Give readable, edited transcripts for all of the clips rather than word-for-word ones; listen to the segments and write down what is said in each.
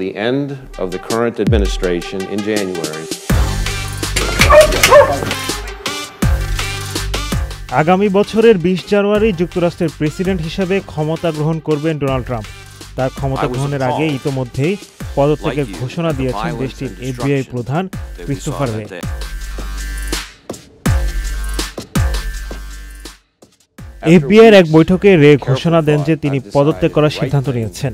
The end of the current administration in January. আগামী বছরের 20 জানুয়ারি যুক্তরাষ্ট্রের প্রেসিডেন্ট হিসেবে ক্ষমতা গ্রহণ করবেন ডোনাল্ড ট্রাম্প। তার ক্ষমতা গ্রহণের আগে ইতোমধ্যেই পদত্যাগের ঘোষণা দিয়েছেন দেশটির এফবিআই প্রধান ক্রিস্টোফার রে। এফবিআইয়ের এক বৈঠকে রে ঘোষণা দেন যে তিনি পদত্যাগ করার সিদ্ধান্ত নিয়েছেন।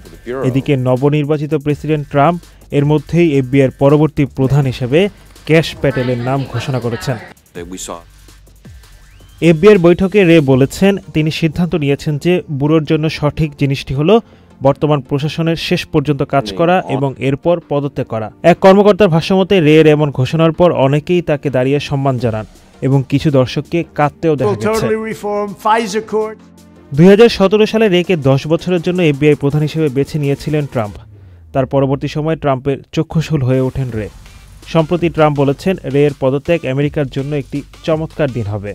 এদিকে নবনির্বাচিত প্রেসিডেন্ট ট্রাম্প এর মধ্যেই এফবিআইয়ের পরবর্তী প্রধান হিসেবে ক্যাশ প্যাটেলের নাম ঘোষণা করেছেন। এফবিআইয়ের বৈঠকে রে বলেছেন তিনি সিদ্ধান্ত নিয়েছেন যে ব্যুরোর জন্য সঠিক জিনিসটি হলো বর্তমান প্রশাসনের শেষ পর্যন্ত কাজ করা এবং এরপর পদত্যাগ করা। এক কর্মকর্তার ভাষ্যমতে রে এর এমন ঘোষণার পর অনেকেই তাকে দাঁড়িয়ে সম্মান জানান এবং কিছু দর্শককে কাঁদতেও দেখা গেছে। 2017 সালে রেকে 10 বছরের জন্য এফবিআই প্রধান হিসেবে বেছে নিয়েছিলেন ট্রাম্প। তার পরবর্তী সময়ে ট্রাম্পের চক্ষুশূল হয়ে ওঠেন রে। সম্প্রতি ট্রাম্প বলেছেন রে এর পদত্যাগ আমেরিকার জন্য একটি চমৎকার দিন হবে।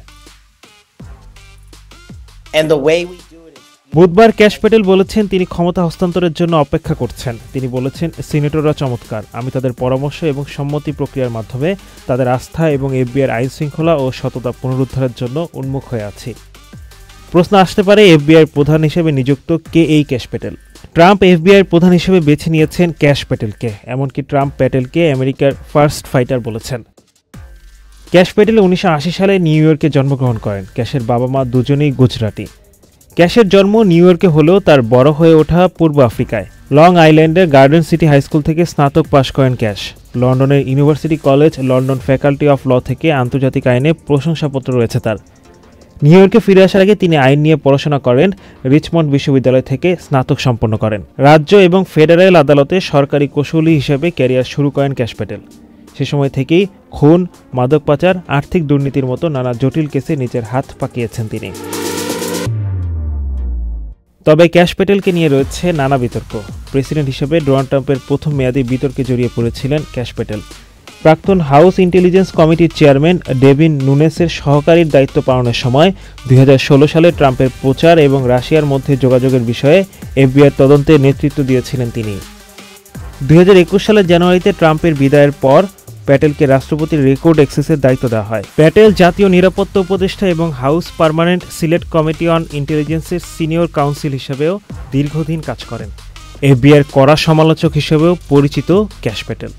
বুধবার ক্যাশ প্যাটেল বলেছেন তিনি ক্ষমতা হস্তান্তরের জন্য অপেক্ষা করছেন। তিনি বলেছেন সিনেটররা চমৎকার, আমি তাদের পরামর্শ এবং সম্মতি প্রক্রিয়ার মাধ্যমে তাদের আস্থা এবং এফবিআইয়ের আইন শৃঙ্খলা ও সততা পুনরুদ্ধারের জন্য উন্মুখ হয়ে আছি। প্রশ্ন আসতে পারে এফবিআইয়ের প্রধান হিসেবে নিযুক্ত কে এই ক্যাশ প্যাটেল। ট্রাম্প এফবিআইয়ের প্রধান হিসেবে বেছে নিয়েছেন ক্যাশ প্যাটেলকে। এমনকি ট্রাম্প প্যাটেলকে আমেরিকার ফার্স্ট ফাইটার বলেছেন। ক্যাশ প্যাটেল 1980 সালে নিউ ইয়র্কে জন্মগ্রহণ করেন। ক্যাশের বাবা মা দুজনেই গুজরাটি। ক্যাশের জন্ম নিউ ইয়র্কে হলেও তার বড় হয়ে ওঠা পূর্ব আফ্রিকায়। লং আইল্যান্ডের গার্ডেন সিটি হাই স্কুল থেকে স্নাতক পাশ করেন ক্যাশ। লন্ডনের university college London faculty of law থেকে আন্তর্জাতিক আইনে প্রশংসাপত্র রয়েছে তার। নিউ ইয়র্কে ফিরে আসার আগে তিনি আইন নিয়ে পড়াশোনা করেন। রিচমন্ড বিশ্ববিদ্যালয় থেকে স্নাতক সম্পন্ন করেন। রাজ্য এবং ফেডারেল আদালতে সরকারি কৌশলী হিসেবে ক্যারিয়ার শুরু করেন ক্যাশ প্যাটেল। সে সময় থেকেই খুন, মাদক পাচার, আর্থিক দুর্নীতির মতো নানা জটিল কেসে নিজের হাত পাকিয়েছেন তিনি। তবে ক্যাশ প্যাটেলকে নিয়ে রয়েছে নানা বিতর্ক। প্রেসিডেন্ট হিসেবে ডোনাল্ড ট্রাম্পের প্রথম মেয়াদে বিতর্কে জড়িয়ে পড়েছিলেন ক্যাশ প্যাটেল। প্রাক্তন হাউস ইন্টেলিজেন্স কমিটির চেয়ারম্যান ডেভিন নুনেসের সহকারীর দায়িত্ব পালনের সময় 2016 সালে ট্রাম্পের প্রচার এবং রাশিয়ার মধ্যে যোগাযোগের বিষয়ে এফবিআই তদন্তে নেতৃত্ব দিয়েছিলেন তিনি। 2021 সালের জানুয়ারিতে ট্রাম্পের বিদায়ের পর প্যাটেলকে রাষ্ট্রপতির রেকর্ড অ্যাক্সেসের দায়িত্ব দেওয়া হয়। প্যাটেল জাতীয় নিরাপত্তা উপদেষ্টা এবং house permanent select committee on ইন্টেলিজেন্সের সিনিয়র কাউন্সিল হিসেবেও দীর্ঘদিন কাজ করেন। এফবিআইয়ের কড়া সমালোচক হিসেবেও পরিচিত ক্যাশ প্যাটেল।